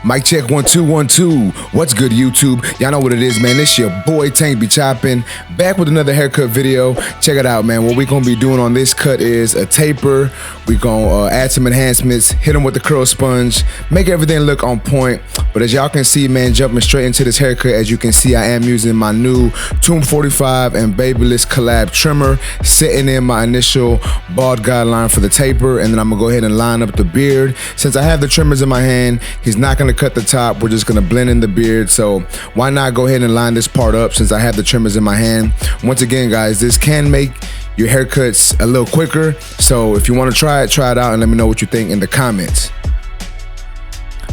Mic check 1 2 1 2. What's good, YouTube? Y'all know what it is, man. It's your boy Tank Be Choppin, back with another haircut video. Check it out, man. What we gonna be doing on this cut is a taper. We gonna add some enhancements, hit them with the curl sponge, make everything look on point. But as y'all can see, man, jumping straight into this haircut, as you can see, I am using my new Tomb 45 and Babyliss collab trimmer, setting in my initial bald guideline for the taper, and then I'm gonna go ahead and line up the beard. Since I have the trimmers in my hand, he's not gonna cut the top. We're just gonna blend in the beard. So why not go ahead and line this part up since I have the trimmers in my hand? Once again, guys, this can make your haircuts a little quicker. So if you want to try it out and let me know what you think in the comments.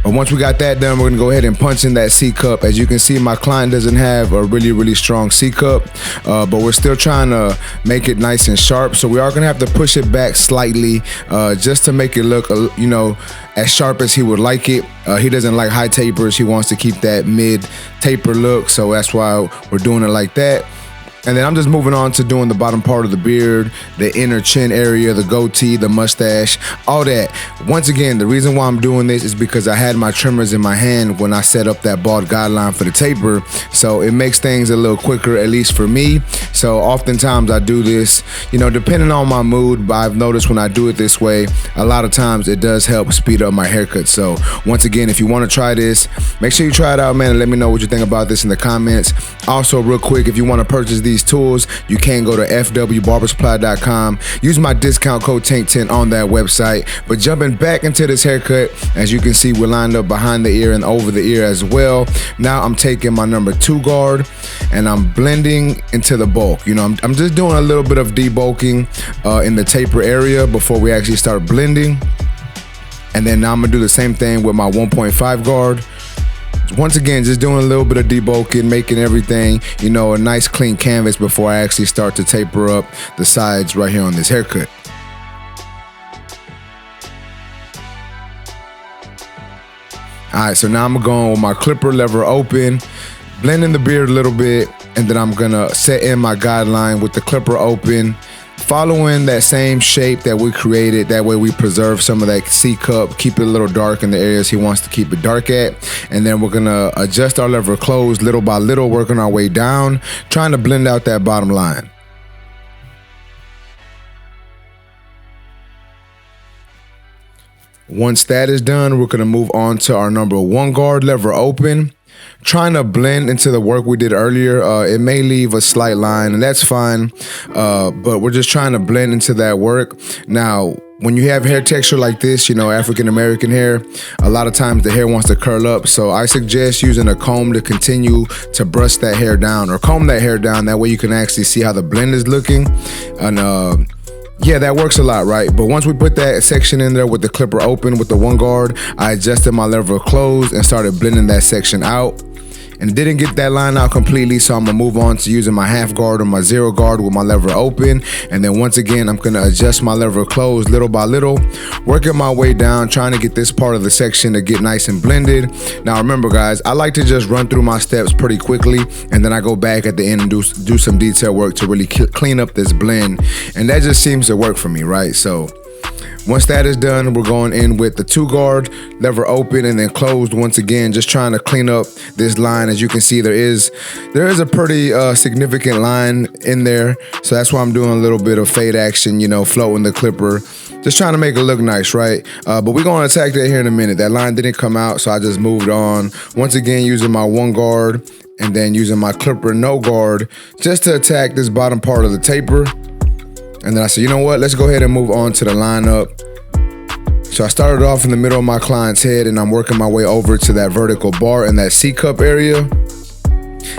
But once we got that done, we're gonna go ahead and punch in that C cup. As you can see, my client doesn't have a really strong C cup, but we're still trying to make it nice and sharp. So we are gonna have to push it back slightly, just to make it look, as sharp as he would like it. He doesn't like high tapers. He wants to keep that mid taper look. So that's why we're doing it like that. And then I'm just moving on to doing the bottom part of the beard, the inner chin area, the goatee, the mustache, all that. Once again, the reason why I'm doing this is because I had my trimmers in my hand when I set up that bald guideline for the taper. So it makes things a little quicker, at least for me. So oftentimes I do this, depending on my mood, but I've noticed when I do it this way, a lot of times it does help speed up my haircut. So once again, if you want to try this, make sure you try it out, man, and let me know what you think about this in the comments. Also, real quick, if you want to purchase these tools, you can go to fwbarbersupply.com. Use my discount code TANK10 on that website. But jumping back into this haircut, as you can see, we're lined up behind the ear and over the ear as well. Now I'm taking my number 2 guard and I'm blending into the bulk. I'm just doing a little bit of debulking in the taper area before we actually start blending. And then now I'm gonna do the same thing with my 1.5 guard. Once again, just doing a little bit of debulking, making everything, a nice clean canvas before I actually start to taper up the sides right here on this haircut. All right, so now I'm going with my clipper lever open, blending the beard a little bit, and then I'm gonna set in my guideline with the clipper open, following that same shape that we created. That way we preserve some of that C cup, keep it a little dark in the areas he wants to keep it dark at. And then we're gonna adjust our lever closed little by little, working our way down, trying to blend out that bottom line. Once that is done, we're gonna move on to our number 1 guard, lever open, trying to blend into the work we did earlier. It may leave a slight line, and that's fine, but we're just trying to blend into that work. Now, when you have hair texture like this, African-American hair, a lot of times the hair wants to curl up. So I suggest using a comb to continue to brush that hair down or comb that hair down. That way you can actually see how the blend is looking. And yeah, that works a lot, right? But once we put that section in there with the clipper open with the 1 guard, I adjusted my lever closed and started blending that section out. And didn't get that line out completely, so I'm gonna move on to using my 1/2 guard or my 0 guard with my lever open. And then once again, I'm gonna adjust my lever closed little by little, working my way down, trying to get this part of the section to get nice and blended. Now remember, guys, I like to just run through my steps pretty quickly, and then I go back at the end and do some detail work to really clean up this blend. And that just seems to work for me, right? So once that is done, we're going in with the 2 guard, lever open and then closed once again, just trying to clean up this line. As you can see, there is a pretty significant line in there. So that's why I'm doing a little bit of fade action, floating the clipper, just trying to make it look nice, right? But we're gonna attack that here in a minute. That line didn't come out, so I just moved on. Once again, using my 1 guard and then using my clipper no guard, just to attack this bottom part of the taper. And then I said, you know what, let's go ahead and move on to the lineup. So I started off in the middle of my client's head and I'm working my way over to that vertical bar in that C cup area.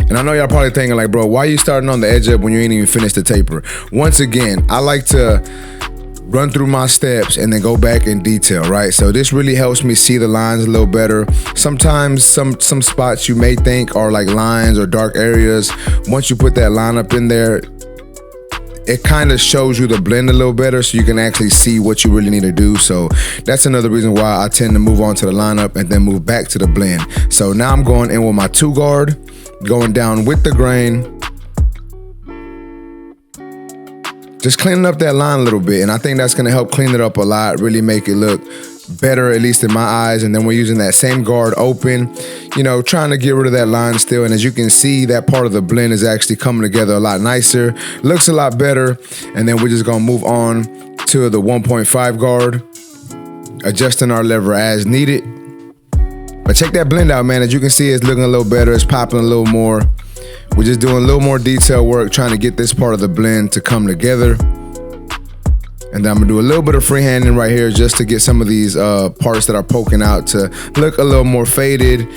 And I know y'all probably thinking like, bro, why are you starting on the edge up when you ain't even finished the taper? Once again, I like to run through my steps and then go back in detail, right? So this really helps me see the lines a little better. Sometimes some spots you may think are like lines or dark areas, once you put that line up in there, it kind of shows you the blend a little better so you can actually see what you really need to do. So that's another reason why I tend to move on to the lineup and then move back to the blend. So now I'm going in with my 2 guard, going down with the grain, just cleaning up that line a little bit. And I think that's gonna help clean it up a lot, really make it look better, at least in my eyes. And then we're using that same guard open, you know, trying to get rid of that line still. And as you can see, that part of the blend is actually coming together a lot nicer, looks a lot better. And then we're just gonna move on to the 1.5 guard, adjusting our lever as needed. But check that blend out, man. As you can see, it's looking a little better, it's popping a little more. We're just doing a little more detail work, trying to get this part of the blend to come together. And then I'm gonna do a little bit of freehanding right here just to get some of these parts that are poking out to look a little more faded.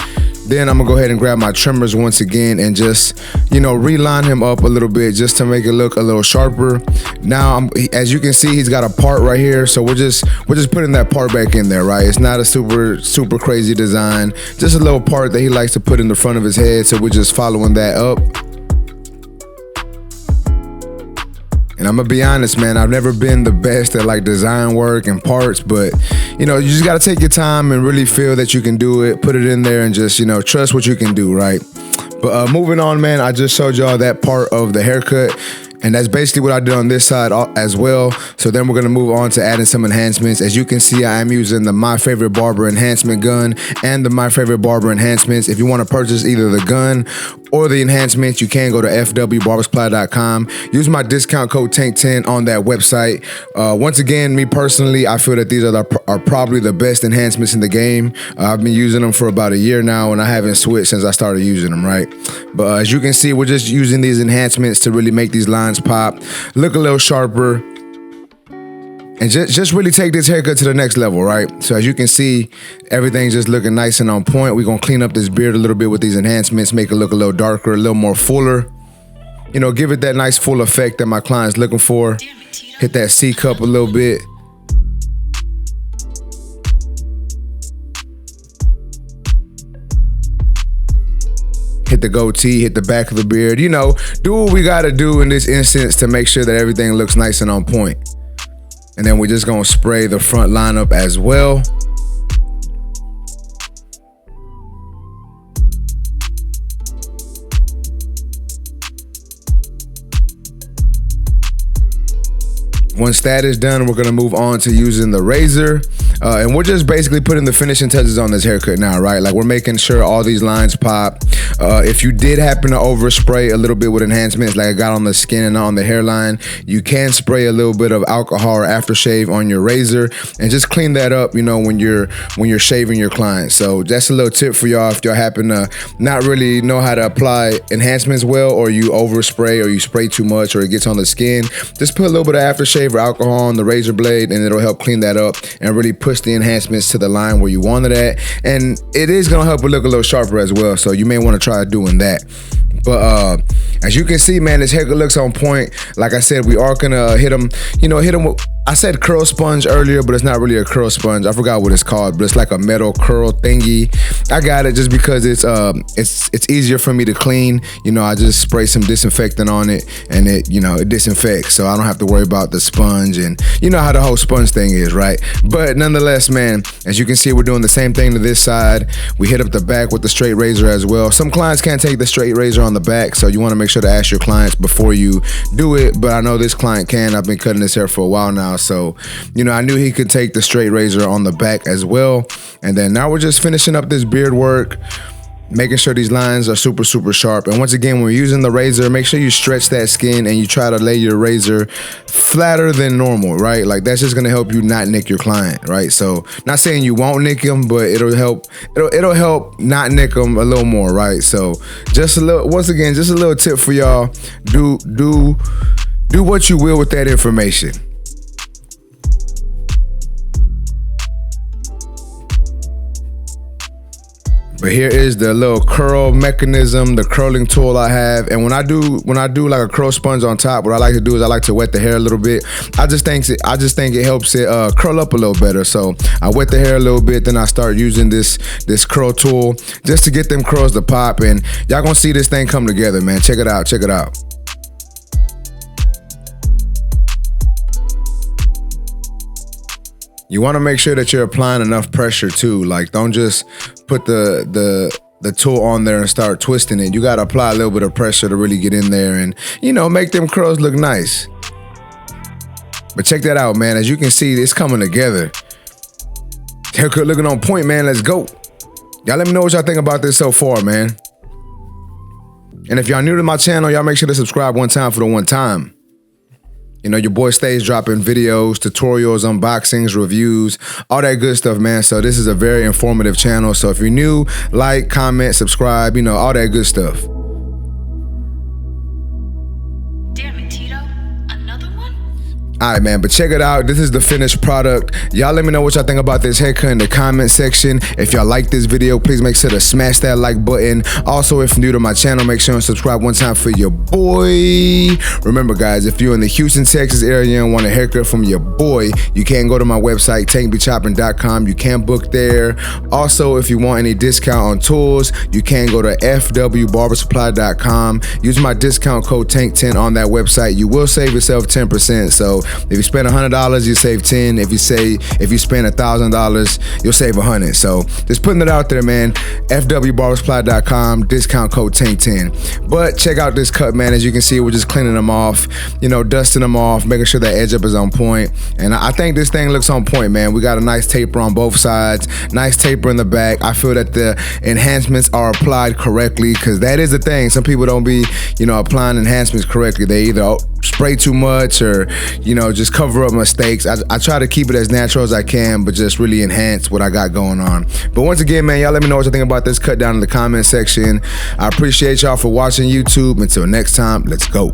Then I'm gonna go ahead and grab my trimmers once again and just, you know, reline him up a little bit just to make it look a little sharper. Now, as you can see, he's got a part right here, so we're just putting that part back in there, right? It's not a super crazy design, just a little part that he likes to put in the front of his head, so we're just following that up. And I'm gonna be honest, man, I've never been the best at like design work and parts, but you know, you just gotta take your time and really feel that you can do it, put it in there and just, you know, trust what you can do, right? But moving on, man, I just showed y'all that part of the haircut. And that's basically what I did on this side as well. So then we're gonna move on to adding some enhancements. As you can see, I am using the My Favorite Barber enhancement gun and the My Favorite Barber enhancements. If you wanna purchase either the gun or the enhancements, you can go to fwbarbersupply.com. Use my discount code TANK10 on that website. Once again, me personally, I feel that these are probably the best enhancements in the game. I've been using them for about a year now and I haven't switched since I started using them, right? But as you can see, we're just using these enhancements to really make these lines pop, look a little sharper, and just really take this haircut to the next level, right? So as you can see, everything's just looking nice and on point. We're gonna clean up this beard a little bit with these enhancements, make it look a little darker, a little more fuller. You know, give it that nice full effect that my client's looking for. Hit that C cup a little bit. Hit the goatee, hit the back of the beard, you know, do what we gotta do in this instance to make sure that everything looks nice and on point. And then we're just gonna spray the front lineup as well. Once that is done, we're gonna move on to using the razor. And we're just basically putting the finishing touches on this haircut now, right? Like we're making sure all these lines pop. If you did happen to overspray a little bit with enhancements, like I got on the skin and on the hairline, you can spray a little bit of alcohol or aftershave on your razor and just clean that up, you know, when you're shaving your client. So that's a little tip for y'all if y'all happen to not really know how to apply enhancements well, or you overspray or you spray too much or it gets on the skin. Just put a little bit of aftershave or alcohol on the razor blade and it'll help clean that up and really push the enhancements to the line where you want it at. And it is gonna help it look a little sharper as well, so you may want to try doing that. But as you can see, man, this haircut looks on point. Like I said, we are gonna hit him with, I said curl sponge earlier, but it's not really a curl sponge. I forgot what it's called, but it's like a metal curl thingy. I got it just because it's easier for me to clean. You know, I just spray some disinfectant on it and it, you know, it disinfects, so I don't have to worry about the sponge, and you know how the whole sponge thing is, right? But nonetheless, man, as you can see, we're doing the same thing to this side. We hit up the back with the straight razor as well. Some clients can't take the straight razor on the back, so you want to make sure to ask your clients before you do it. But I know this client can. I've been cutting his hair for a while now, so you know, I knew he could take the straight razor on the back as well. And then now we're just finishing up this beard work, making sure these lines are super sharp. And once again, when we're using the razor, make sure you stretch that skin and you try to lay your razor flatter than normal, right? Like that's just gonna help you not nick your client, right? So not saying you won't nick him, but it'll help not nick him a little more, right? So just a little, once again, just a little tip for y'all. Do what you will with that information. But here is the little curl mechanism, the curling tool I have. And when I do like a curl sponge on top, what I like to do is I like to wet the hair a little bit. I just think it helps it curl up a little better. So I wet the hair a little bit, then I start using this curl tool just to get them curls to pop. And y'all gonna see this thing come together, man. Check it out, check it out. You want to make sure that you're applying enough pressure too. Like don't just put the tool on there and start twisting it. You got to apply a little bit of pressure to really get in there and, you know, make them curls look nice. But check that out, man. As you can see, it's coming together. Haircut looking on point, man. Let's go. Y'all let me know what y'all think about this so far, man. And if y'all new to my channel, y'all make sure to subscribe one time for the one time. You know, your boy stays dropping videos, tutorials, unboxings, reviews, all that good stuff, man. So this is a very informative channel. So if you're new, like, comment, subscribe, you know, all that good stuff. Damn it, Tito. Another one? All right, man, but check it out. This is the finished product. Y'all let me know what y'all think about this haircut in the comment section. If y'all like this video, please make sure to smash that like button. Also, if you're new to my channel, make sure and subscribe one time for your boy. Remember, guys, if you're in the Houston, Texas area and want a haircut from your boy, you can go to my website, tankbechoppin.com. You can book there. Also, if you want any discount on tools, you can go to fwbarbersupply.com. Use my discount code TANK10 on that website. You will save yourself 10%. So if you spend $100, you save 10. If you spend $1,000, you'll save 100. So just putting it out there, man. fwbarbersupply.com, discount code TANK10. But check out this cut, man. As you can see, we're just cleaning them off, you know, dusting them off, making sure that edge up is on point. And I think this thing looks on point, man. We got a nice taper on both sides, nice taper in the back. I feel that the enhancements are applied correctly, because that is the thing. Some people don't be, you know, applying enhancements correctly. They either spray too much or, you know, just cover up mistakes. I try to keep it as natural as I can, but just really enhance what I got going on. But once again, man, y'all let me know what you think about this cut down in the comment section. I appreciate y'all for watching YouTube. Until next time, let's go.